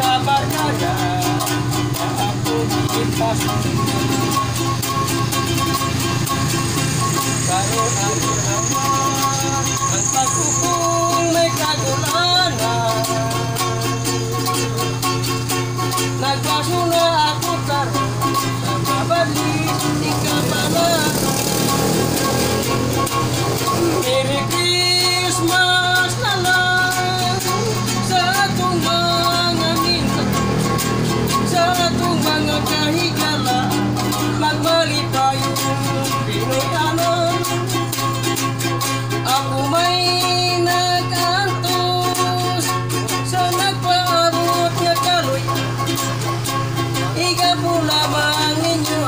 sa barkada na ako ipas. Karoon ang naman ang pagkukong may kagulanan. Nagpaso na ako karoon sa mabalik ikamanan. Merry Christmas na lang sa atong mga minsan, sa atong mga kahigala. Magmali tayong Pinoyanan. Ako may nag-antos sa nagpaabot nga kaloy. Ikaw po lamang inyo.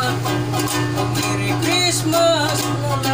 Merry Christmas na lang.